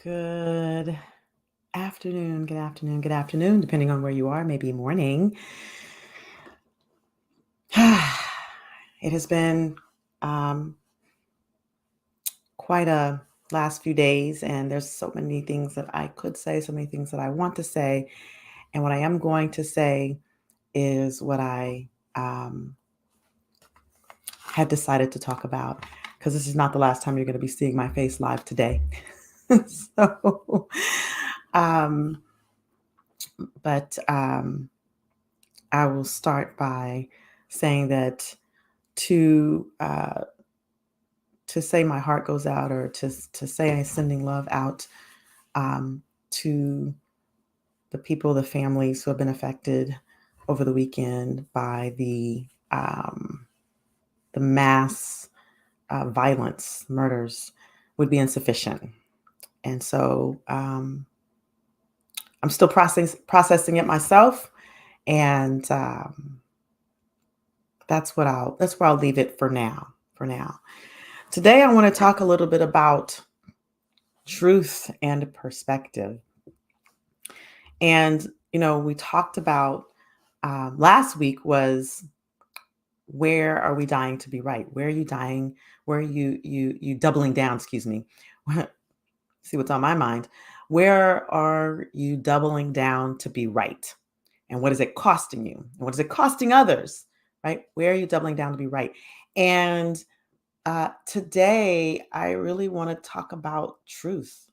Good good afternoon, depending on where you are, maybe morning. It has been um, quite a last few days, and there's so many things that I could say, so many things that I want to say. And what I am going to say is what I had decided to talk about, because this is not the last time you're going to be seeing my face live today. so, um, but I will start by saying that to uh, to say my heart goes out, or to say I'm sending love out to the people, the families who have been affected over the weekend by the mass violence, murders, would be insufficient. And so I'm still processing it myself, and that's where I'll leave it for now. For now. Today, I want to talk a little bit about truth and perspective. And, we talked about last week was, where are we dying to be right? Where are you dying? Where are you doubling down? Excuse me. See what's on my mind. Where are you doubling down to be right? And what is it costing you? And what is it costing others? Right? Where are you doubling down to be right? And today, I really want to talk about truth,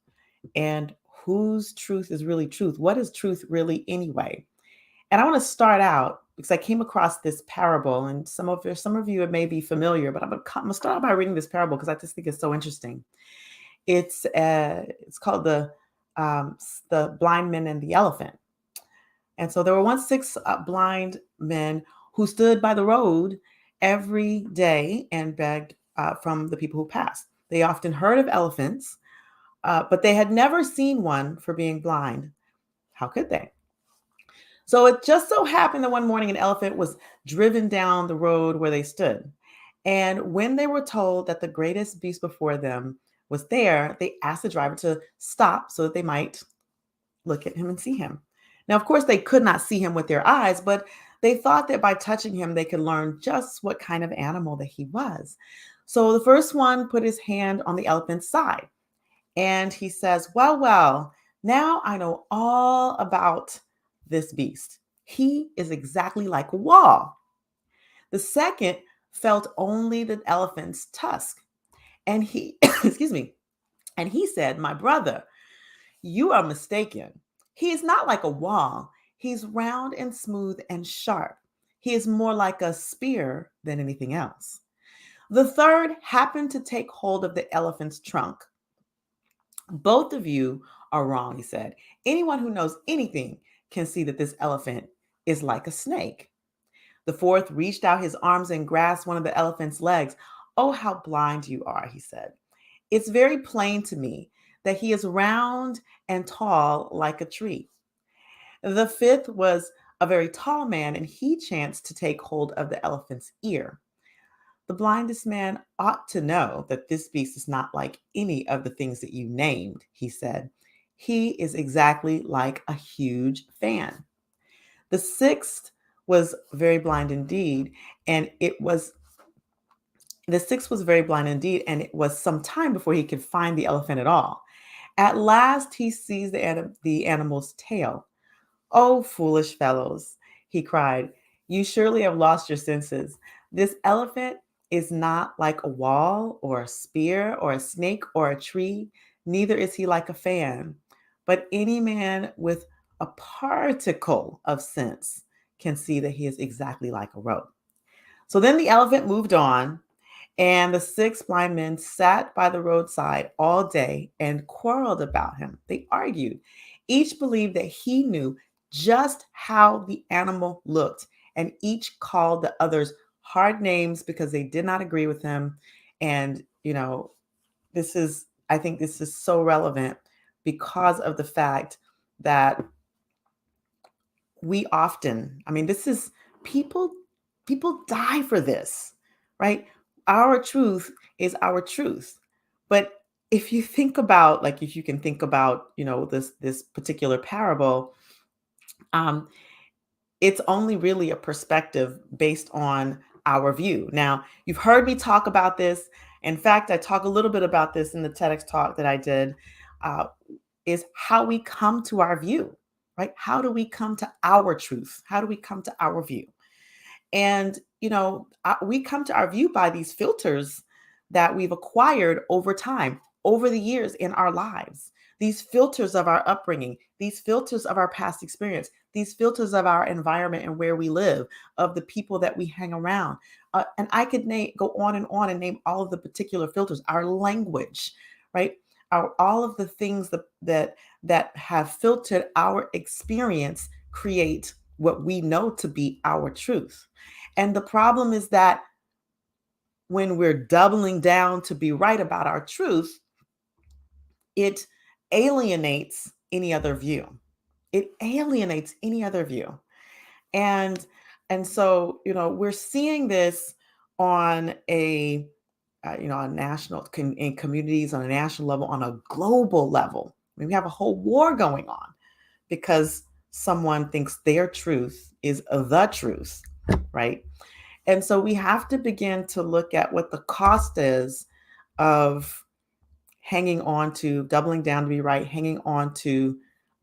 and whose truth is really truth. What is truth really anyway? And I want to start out because I came across this parable, and some of you it may be familiar, but I'm gonna start out by reading this parable because I just think it's so interesting. It's called the blind men and the elephant. And so there were once six blind men who stood by the road every day and begged from the people who passed. They often heard of elephants, but they had never seen one for being blind. How could they? So it just so happened that one morning an elephant was driven down the road where they stood. And when they were told that the greatest beast before them was there, they asked the driver to stop so that they might look at him and see him. Now, of course, they could not see him with their eyes, but they thought that by touching him, they could learn just what kind of animal that he was. So the first one put his hand on the elephant's side, and he says, well, now I know all about this beast. He is exactly like a wall. The second felt only the elephant's tusk, and he, excuse me, and he said, my brother, you are mistaken. He is not like a wall. He's round and smooth and sharp. He is more like a spear than anything else. The third happened to take hold of the elephant's trunk. Both of you are wrong, he said. Anyone who knows anything can see that this elephant is like a snake. The fourth reached out his arms and grasped one of the elephant's legs. Oh, how blind you are, he said. It's very plain to me that he is round and tall like a tree. The fifth was a very tall man, and he chanced to take hold of the elephant's ear. The blindest man ought to know that this beast is not like any of the things that you named, he said. He is exactly like a huge fan. The sixth was very blind indeed, and it was the sixth was very blind indeed, and it was some time before he could find the elephant at all. At last, he seized the animal's tail. Oh, foolish fellows, he cried. You surely have lost your senses. This elephant is not like a wall or a spear or a snake or a tree. Neither is he like a fan. But any man with a particle of sense can see that he is exactly like a rope. So then the elephant moved on, and the six blind men sat by the roadside all day and quarreled about him. They argued. Each believed that he knew just how the animal looked, and each called the others hard names because they did not agree with him. And, I think this is so relevant because of the fact that we often, this is people, people die for this, right? Our truth is our truth, but if you think about, like, if you can think about, this particular parable, um, it's only really a perspective based on our view. Now, you've heard me talk about this. In fact, I talk a little bit about this in the TEDx talk that I did. Uh, is how we come to our view, right? How do we come to our truth? How do we come to our view? And, we come to our view by these filters that we've acquired over time, over the years in our lives. These filters of our upbringing, these filters of our past experience, these filters of our environment and where we live, of the people that we hang around. And I could go on and name all of the particular filters, our language, right? All of the things that have filtered our experience create what we know to be our truth. And the problem is that when we're doubling down to be right about our truth, it alienates any other view. It alienates any other view. And and so, we're seeing this on a national in communities, on a national level, on a global level. I mean, we have a whole war going on because someone thinks their truth is the truth, right? And so we have to begin to look at what the cost is of hanging on to, doubling down to be right, hanging on to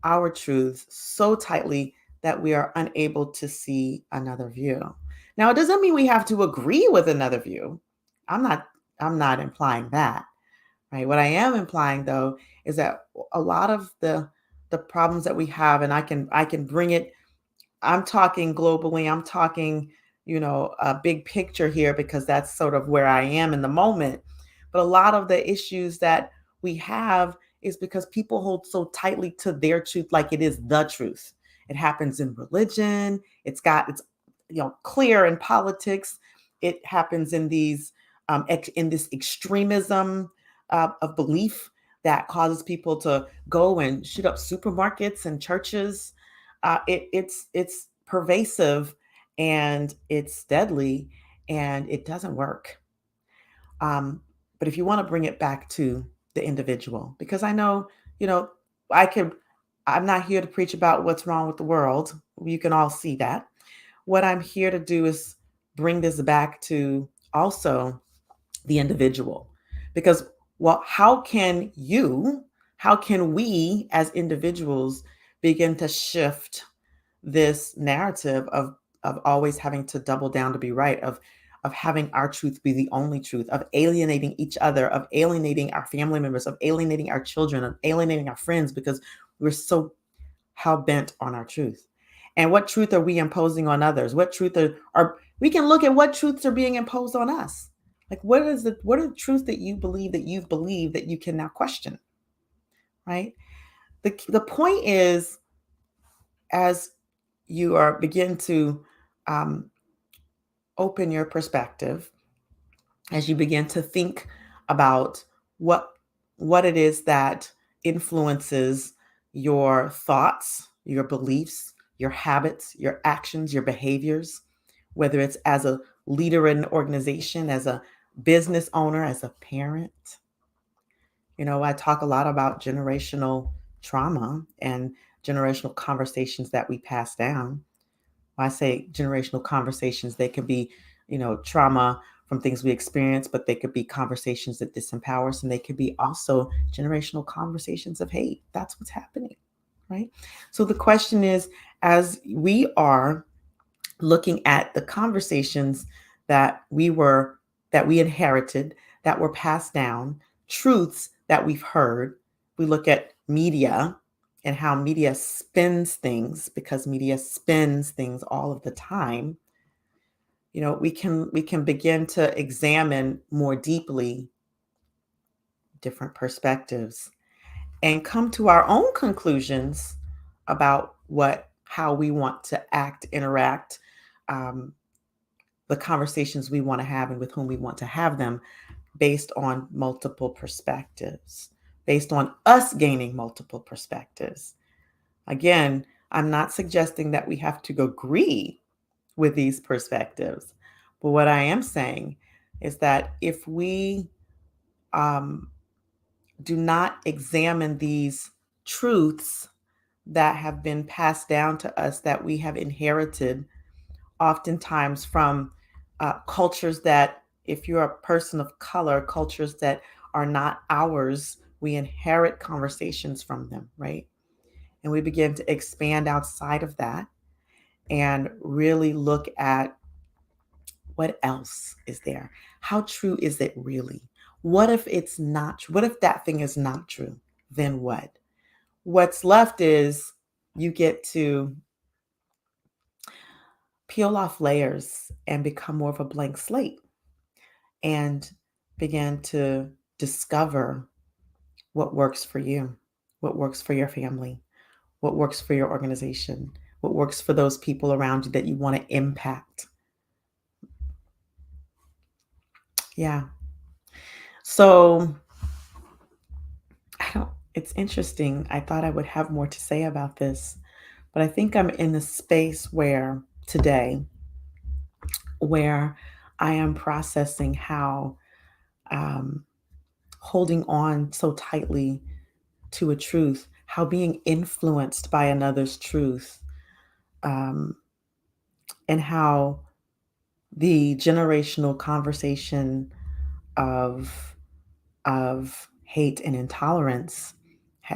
our truths so tightly that we are unable to see another view. Now, it doesn't mean we have to agree with another view. I'm not I'm not implying that, right? What I am implying though is that a lot of the problems that we have, and I can bring it, I'm talking globally. I'm talking, a big picture here because that's sort of where I am in the moment. But a lot of the issues that we have is because people hold so tightly to their truth like it is the truth. It happens in religion. It's clear in politics. It happens in in this extremism of belief that causes people to go and shoot up supermarkets and churches. It's pervasive, and it's deadly, and it doesn't work. But if you want to bring it back to the individual, because I know, you know, I can, I'm not here to preach about what's wrong with the world. You can all see that. What I'm here to do is bring this back to also the individual. Because, well, how can we as individuals begin to shift this narrative of always having to double down to be right, of having our truth be the only truth, of alienating each other, of alienating our family members, of alienating our children, of alienating our friends because we're so hell bent on our truth. And what truth are we imposing on others? What truth are we can look at what truths are being imposed on us? Like, what are the truths that you believe, that you've believed, that you can now question, right? The point is, as you are begin to um, open your perspective, as you begin to think about what what it is that influences your thoughts, your beliefs, your habits, your actions, your behaviors, whether it's as a leader in an organization, as a business owner, as a parent. I talk a lot about generational trauma and generational conversations that we pass down. When I say generational conversations, they could be, trauma from things we experience, but they could be conversations that disempower us, and they could be also generational conversations of hate. That's what's happening, right? So the question is, as we are looking at the conversations that we inherited, that were passed down, truths that we've heard, we look at media and how media spins things, because media spins things all of the time. We can begin to examine more deeply different perspectives and come to our own conclusions about how we want to interact, um, the conversations we want to have and with whom we want to have them, based on multiple perspectives, based on us gaining multiple perspectives. Again, I'm not suggesting that we have to agree with these perspectives, but what I am saying is that if we um, do not examine these truths that have been passed down to us, that we have inherited oftentimes from cultures that, if you're a person of color, cultures that are not ours, we inherit conversations from them, right? And we begin to expand outside of that and really look at what else is there. How true is it really? What if it's not true? What if that thing is not true? Then what? What's left is you get to peel off layers and become more of a blank slate and begin to discover what works for you, what works for your family, what works for your organization, what works for those people around you that you want to impact. Yeah. So it's interesting. I thought I would have more to say about this, but I think I'm in a space where today, where I am processing how um, holding on so tightly to a truth, how being influenced by another's truth, um, and how the generational conversation of hate and intolerance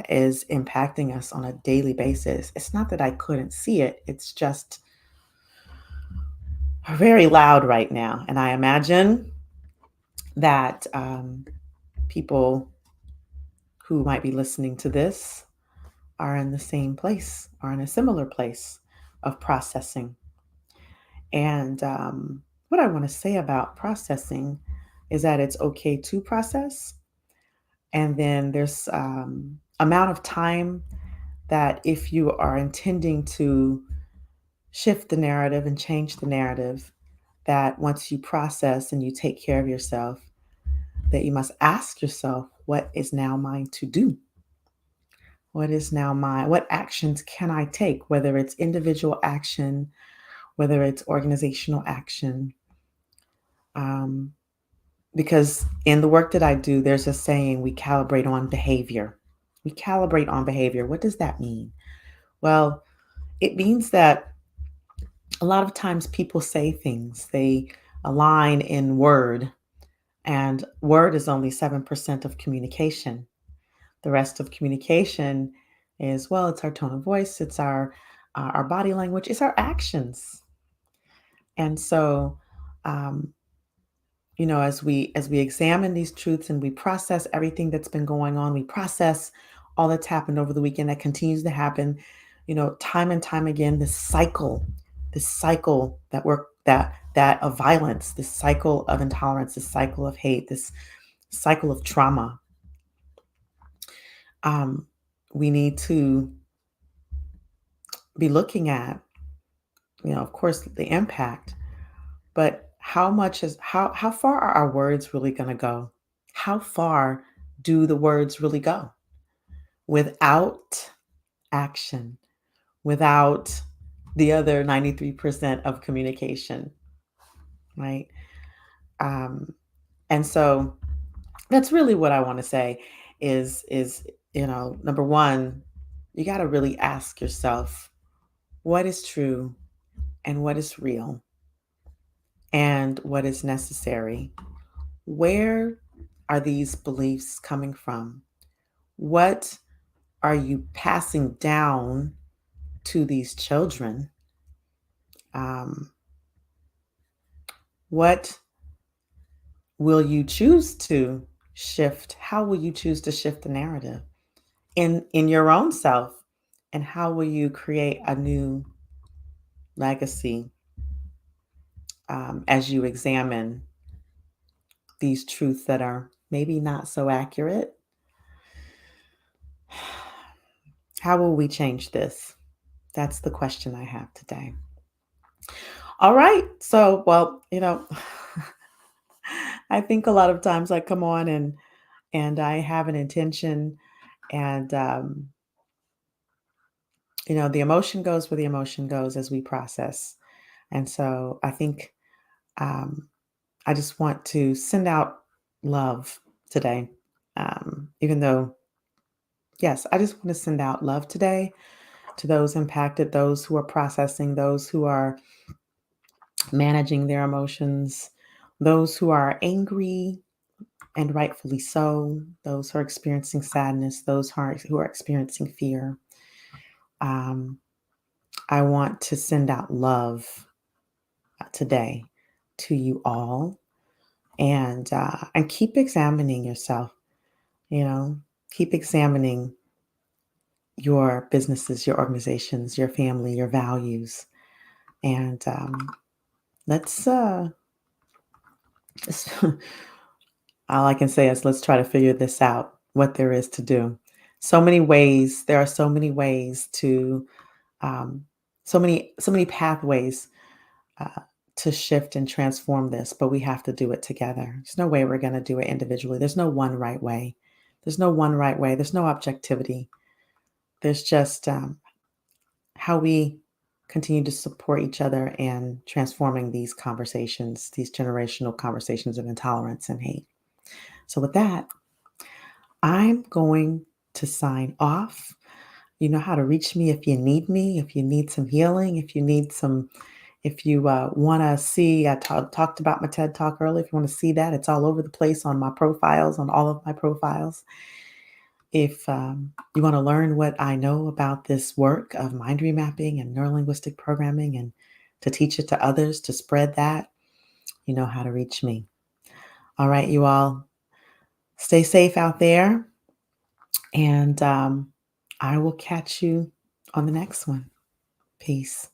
is impacting us on a daily basis. It's not that I couldn't see it; it's just very loud right now, and I imagine that people who might be listening to this are in the same place, are in a similar place of processing. And what I want to say about processing is that it's okay to process. And then there's amount of time that if you are intending to shift the narrative and change the narrative, that once you process and you take care of yourself, that you must ask yourself, what is now mine to do? What is now mine? What actions can I take? Whether it's individual action, whether it's organizational action. Um, because in the work that I do, there's a saying, we calibrate on behavior. We calibrate on behavior. What does that mean? Well, it means that a lot of times people say things, they align in word, and word is only 7% of communication. The rest of communication is, well, it's our tone of voice, it's our body language, it's our actions. And so, um, as we examine these truths and we process everything that's been going on, we process all that's happened over the weekend that continues to happen, time and time again, this cycle that of violence, this cycle of intolerance, this cycle of hate, this cycle of trauma. Um, we need to be looking at, of course, the impact, but how far are our words really going to go? How far do the words really go without action, without the other 93% of communication, right? Um, and so that's really what I want to say is number one, you got to really ask yourself what is true and what is real and what is necessary. Where are these beliefs coming from? What are you passing down to these children? Um, what will you choose to shift? How will you choose to shift the narrative in your own self? And how will you create a new legacy as you examine these truths that are maybe not so accurate? How will we change this? That's the question I have today. All right. So, well, I think a lot of times I come on and I have an intention, and the emotion goes where the emotion goes as we process. And so I think um, I just want to send out love today. Even though, yes, I just want to send out love today to those impacted, those who are processing, those who are managing their emotions, those who are angry and rightfully so, those who are experiencing sadness, those who are experiencing fear. Um, I want to send out love today to you all, and keep examining yourself. You know, keep examining your businesses, your organizations, your family, your values, and let's. All I can say is let's try to figure this out. What there is to do. So many ways. There are so many ways to. Um, so many pathways uh, to shift and transform this, but we have to do it together. There's no way we're going to do it individually. There's no one right way. There's no one right way. There's no objectivity. There's just how we continue to support each other in transforming these conversations, these generational conversations of intolerance and hate. So, with that, I'm going to sign off. You know how to reach me, if you need some healing, if you want to see, I talked about my TED Talk earlier. If you want to see that, it's all over the place on my profiles, on all of my profiles. If you want to learn what I know about this work of mind remapping and neurolinguistic programming and to teach it to others, to spread that, you know how to reach me. All right, you all, stay safe out there, and I will catch you on the next one. Peace.